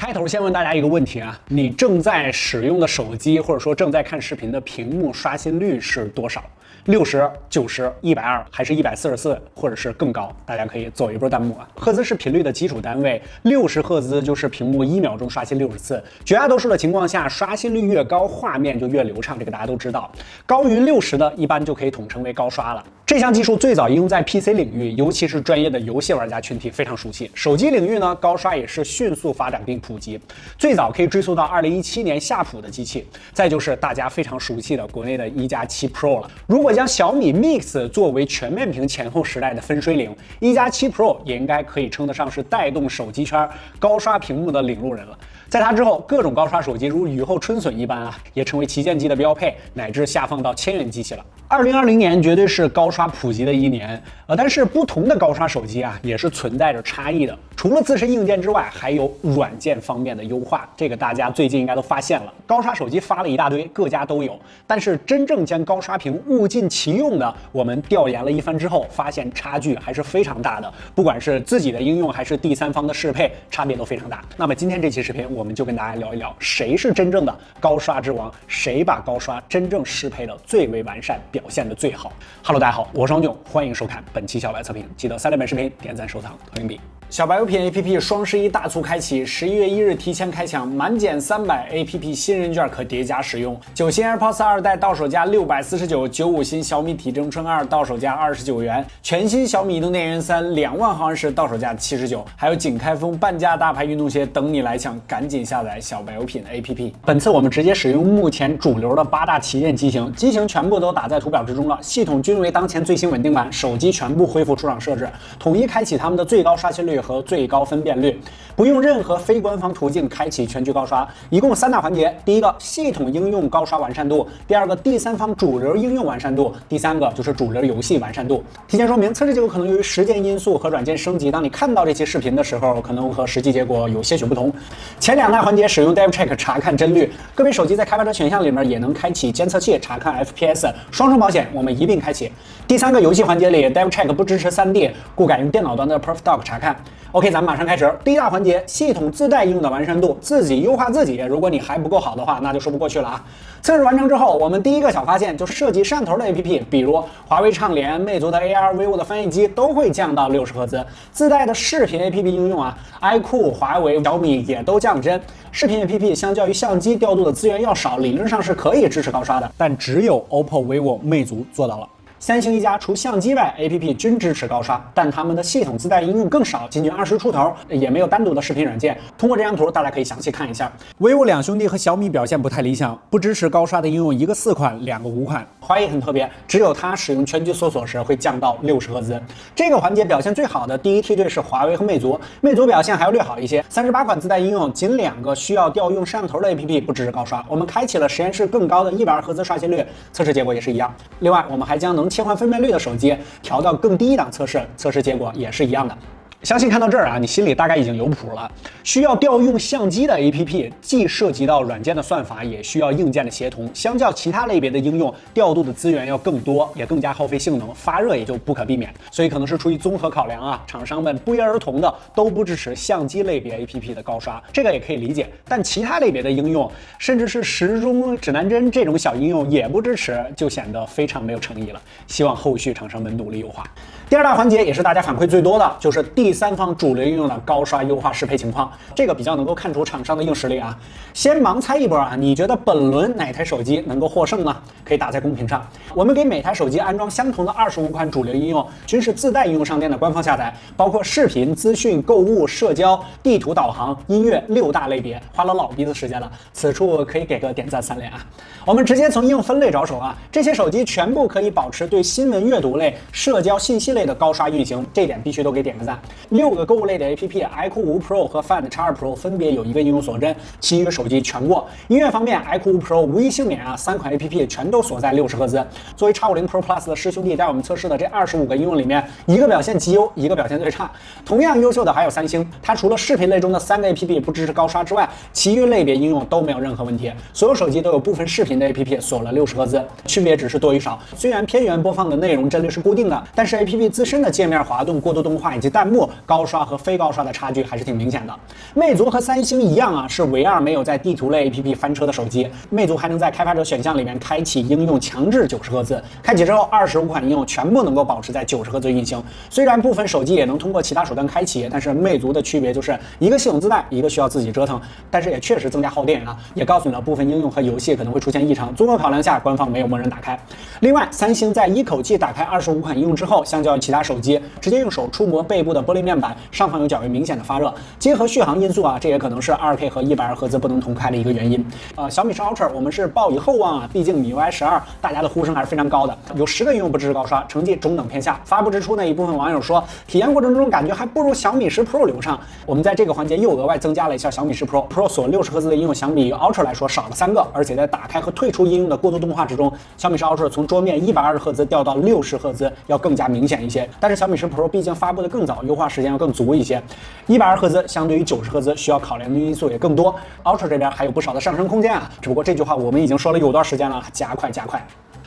开头先问大家一个问题啊，你正在使用的手机或者说正在看视频的屏幕刷新率是多少？60、90、120还是144，或者是更高？大家可以走一波弹幕啊。赫兹是频率的基础单位，60赫兹就是屏幕1秒钟刷新60次。绝大多数的情况下，刷新率越高，画面就越流畅，这个大家都知道。高于60的，一般就可以统称为高刷了。这项技术最早应用在 PC 领域，尤其是专业的游戏玩家群体非常熟悉。手机领域呢，高刷也是迅速发展并普及，最早可以追溯到2017年夏普的机器，再就是大家非常熟悉的国内的1加7 Pro 了。如果将小米 Mix 作为全面屏前后时代的分水岭，1加7 Pro 也应该可以称得上是带动手机圈高刷屏幕的领路人了。在它之后，各种高刷手机如雨后春笋一般啊，也成为旗舰机的标配，乃至下放到1000元机器了。2020年绝对是高刷普及的一年，但是不同的高刷手机啊，也是存在着差异的。除了自身硬件之外，还有软件方面的优化，这个大家最近应该都发现了。高刷手机发了一大堆，各家都有，但是真正将高刷屏物尽其用的，我们调研了一番之后，发现差距还是非常大的。不管是自己的应用还是第三方的适配，差别都非常大。那么今天这期视频，我们就跟大家聊一聊，谁是真正的高刷之王，谁把高刷真正适配的最为完善，表现的最好。Hello， 大家好，我是王炯，欢迎收看本期小白测评，记得3连本视频点赞收藏投硬币。小白有品 APP 双11大促开启，11月1日提前开抢，满减300 APP 新人券可叠加使用。9新 AirPods 2代到手价649，95新小米体征秤2到手价29元，全新小米移动电源3 2万毫安时到手价79，还有仅开封半价大牌运动鞋等你来抢，赶紧下载小白有品 APP。本次我们直接使用目前主流的8大旗舰机型，机型全部都打在图表之中了，系统均为当前最新稳定版，手机全部恢复出厂设置，统一开启它们的最高刷新率和最高分辨率，不用任何非官方途径开启全局高刷，一共3大环节。第一个，系统应用高刷完善度；第二个，第三方主流应用完善度；第三个就是主流游戏完善度。提前说明，测试结果可能由于时间因素和软件升级，当你看到这期视频的时候，可能和实际结果有些许不同。前2大环节使用 DevCheck 查看帧率，个别手机在开发者选项里面也能开启监测器查看 FPS， 双重保险我们一并开启。第3个游戏环节里 DevCheck 不支持3D， 故改用电脑端的 PerfDock 查看。OK， 咱们马上开始。第一大环节，系统自带应用的完善度，自己优化自己。如果你还不够好的话，那就说不过去了啊。测试完成之后，我们第一个小发现就是涉及摄像头的 APP， 比如华为畅联、魅族的 AR、vivo 的翻译机都会降到60赫兹。自带的视频 APP 应用啊，iQOO、华为、小米也都降帧。视频 APP 相较于相机调度的资源要少，理论上是可以支持高刷的，但只有 OPPO、vivo、魅族做到了。三星一家除相机外 APP 均支持高刷，但他们的系统自带应用更少，仅仅20出头，也没有单独的视频软件。通过这张图，大家可以详细看一下。vivo 两兄弟和小米表现不太理想，不支持高刷的应用，一个4款，2个5款。华为很特别，只有它使用全局搜索时会降到60赫兹。这个环节表现最好的第一梯队是华为和魅族，魅族表现还要略好一些。38款自带应用，仅2个需要调用摄像头的 APP 不支持高刷。我们开启了实验室更高的120赫兹刷新率，测试结果也是一样。另外，我们还将能切换分辨率的手机调到更低一档测试，测试结果也是一样的。相信看到这儿啊，你心里大概已经有谱了。需要调用相机的 APP， 既涉及到软件的算法，也需要硬件的协同。相较其他类别的应用，调度的资源要更多，也更加耗费性能，发热也就不可避免。所以可能是出于综合考量啊，厂商们不约而同的都不支持相机类别 APP 的高刷，这个也可以理解。但其他类别的应用，甚至是时钟、指南针这种小应用也不支持，就显得非常没有诚意了。希望后续厂商们努力优化。第2大环节也是大家反馈最多的，就是第三方主流应用的高刷优化适配情况，这个比较能够看出厂商的硬实力啊。先盲猜一波啊，你觉得本轮哪台手机能够获胜呢？可以打在公屏上。我们给每台手机安装相同的25款主流应用，均是自带应用商店的官方下载，包括视频、资讯、购物、社交、地图导航、音乐6大类别，花了老逼的时间了。此处可以给个点赞3连啊。我们直接从应用分类着手啊，这些手机全部可以保持对新闻阅读类、社交信息类的高刷运行，这点必须都给点个赞。6个购物类的 APP，iQOO 5 Pro 和 Find X2 Pro 分别有1个应用锁帧，其余手机全过。音乐方面 ，iQOO 5 Pro 无一幸免啊，3款 APP 全都锁在60赫兹。作为 X50 Pro Plus 的师兄弟，在我们测试的这25个应用里面，1个表现极优，1个表现最差。同样优秀的还有三星，它除了视频类中的3个 APP 不支持高刷之外，其余类别应用都没有任何问题。所有手机都有部分视频的 APP 锁了60赫兹，区别只是多与少。虽然偏远播放的内容帧率是固定的，但是 APP 自身的界面滑动、过渡动画以及弹幕高刷和非高刷的差距还是挺明显的。魅族和三星一样啊，是唯二没有在地图类 APP 翻车的手机。魅族还能在开发者选项里面开启应用强制90赫兹，开启之后25款应用全部能够保持在90赫兹运行。虽然部分手机也能通过其他手段开启，但是魅族的区别就是一个系统自带，一个需要自己折腾，但是也确实增加耗电啊，也告诉你了部分应用和游戏可能会出现异常。综合考量下，官方没有默认打开。另外，三星在一口气打开25款应用之后，相较于其他手机，直接用手触摸背部的玻璃面板，上方有较为明显的发热。结合续航因素啊，这也可能是2K 和120赫兹不能同开的一个原因。小米十 Ultra 我们是抱以厚望啊，毕竟MIUI 12大家的呼声还是非常高的，有10个应用不支持高刷，成绩中等偏下。发布之初呢，一部分网友说体验过程中感觉还不如小米10 Pro 流畅。我们在这个环节又额外增加了一下小米10 Pro 锁60赫兹的应用，相比于 Ultra 来说少了3个，而且在打开和退出应用的过渡动画之中，小米10 Ultra 从桌面120赫兹调到60赫兹要更加明显一些。但是小米10 Pro 毕竟发布的更早，优化时间要更足一些，120赫兹相对于90赫兹需要考量的因素也更多。Ultra 这边还有不少的上升空间啊，只不过这句话我们已经说了有段时间了，加快。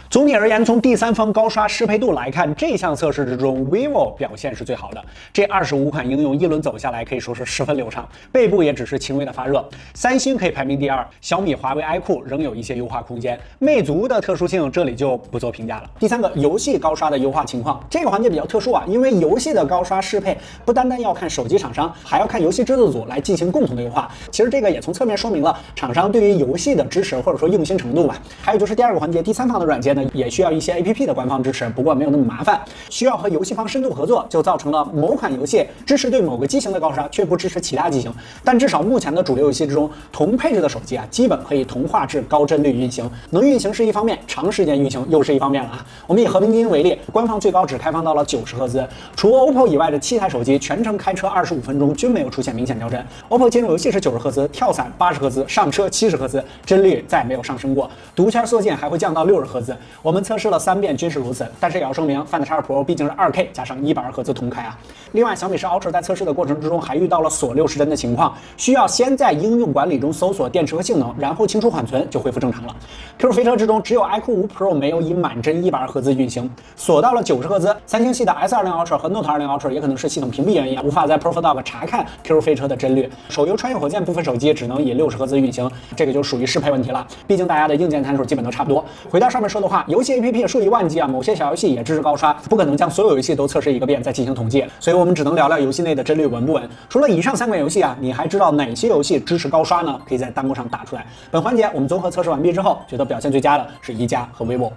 总体而言，从第三方高刷适配度来看，这项测试之中 ，vivo 表现是最好的。这25款应用一轮走下来，可以说是十分流畅，背部也只是轻微的发热。三星可以排名第2，小米、华为、iQOO 仍有一些优化空间。魅族的特殊性这里就不做评价了。第三个，游戏高刷的优化情况，这个环节比较特殊啊，因为游戏的高刷适配不单单要看手机厂商，还要看游戏制作组来进行共同的优化。其实这个也从侧面说明了厂商对于游戏的支持或者说用心程度吧。还有就是第二个环节，第三方的软件呢，也需要一些 APP 的官方支持，不过没有那么麻烦，需要和游戏方深度合作，就造成了某款游戏支持对某个机型的高刷，却不支持其他机型。但至少目前的主流游戏之中，同配置的手机啊，基本可以同画质、高帧率运行。能运行是一方面，长时间运行又是一方面了啊。我们以和平精英为例，官方最高只开放到了90赫兹，除 OPPO 以外的7台手机全程开车25分钟均没有出现明显掉帧。OPPO 进入游戏是90赫兹，跳伞80赫兹，上车70赫兹，帧率再没有上升过。读圈缩进还会降到60赫兹。我们测试了3遍均是如此，但是也要声明 Find X2 Pro 毕竟是2K 加上120赫兹同开啊。另外，小米10 Ultra 在测试的过程之中还遇到了锁60帧的情况，需要先在应用管理中搜索电池和性能，然后清除缓存就恢复正常了。QQ 飞车之中只有 iQOO 5 Pro 没有以满帧120赫兹运行，锁到了90赫兹。三星系的 S20 Ultra 和 Note 20 Ultra 也可能是系统屏蔽原因，无法在 ProFotog 查看 QQ 飞车的帧率。手游穿越火箭部分手机只能以60赫兹运行，这个就属于适配问题了。毕竟大家的硬件参数基本都差不多。回到上面说的话，游戏 APP 数以万计啊，某些小游戏也支持高刷，不可能将所有游戏都测试一个遍再进行统计，所以我们只能聊聊游戏内的帧率稳不稳。除了以上3款游戏啊，你还知道哪些游戏支持高刷呢？可以在弹幕上打出来。本环节我们综合测试完毕之后，觉得表现最佳的是一加和 vivo。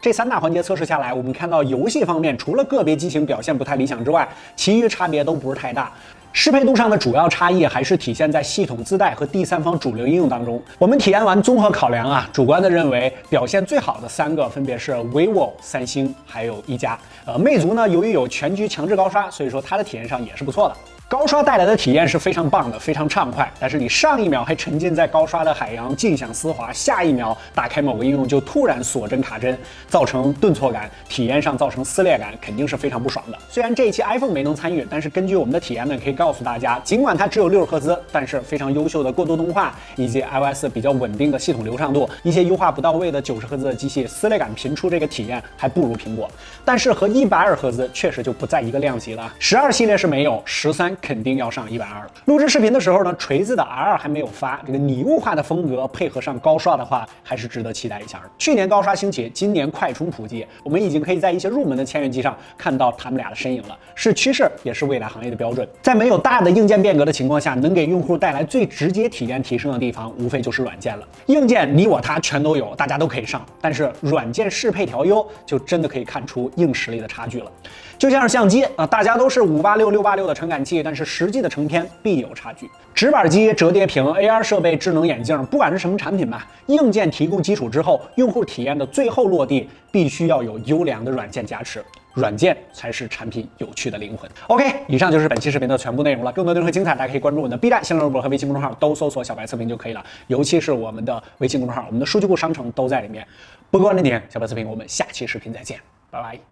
这3大环节测试下来，我们看到游戏方面除了个别机型表现不太理想之外，其余差别都不是太大。适配度上的主要差异还是体现在系统自带和第三方主流应用当中。我们体验完综合考量啊，主观的认为表现最好的3个分别是 vivo、三星还有一加。魅族呢，由于有全局强制高刷，所以说它的体验上也是不错的。高刷带来的体验是非常棒的，非常畅快。但是你上一秒还沉浸在高刷的海洋，尽享丝滑，下一秒打开某个应用就突然锁帧卡帧，造成顿挫感，体验上造成撕裂感，肯定是非常不爽的。虽然这一期 iPhone 没能参与，但是根据我们的体验呢，可以告诉大家，尽管它只有60赫兹，但是非常优秀的过渡动画以及 iOS 比较稳定的系统流畅度，一些优化不到位的90赫兹的机器撕裂感频出，这个体验还不如苹果。但是和120赫兹确实就不在一个量级了。12系列是没有，13肯定要上120了。录制视频的时候呢，锤子的 R2 还没有发，这个拟物化的风格配合上高刷的话，还是值得期待一下的。去年高刷兴起，今年快充普及，我们已经可以在一些入门的千元机上看到他们俩的身影了，是趋势，也是未来行业的标准。在没有大的硬件变革的情况下，能给用户带来最直接体验提升的地方，无非就是软件了。硬件你我他全都有，大家都可以上，但是软件适配调优，就真的可以看出硬实力的差距了。就像是相机啊，大家都是586、686的传感器，但是实际的成片必有差距。直板机、折叠屏、AR 设备、智能眼镜，不管是什么产品吧，硬件提供基础之后，用户体验的最后落地必须要有优良的软件加持。软件才是产品有趣的灵魂。OK， 以上就是本期视频的全部内容了。更多内容和精彩，大家可以关注我们的 B 站、新浪微博和微信公众号，都搜索小白测评就可以了。尤其是我们的微信公众号，我们的数据库商城都在里面。不关注点，小白测评，我们下期视频再见，拜拜。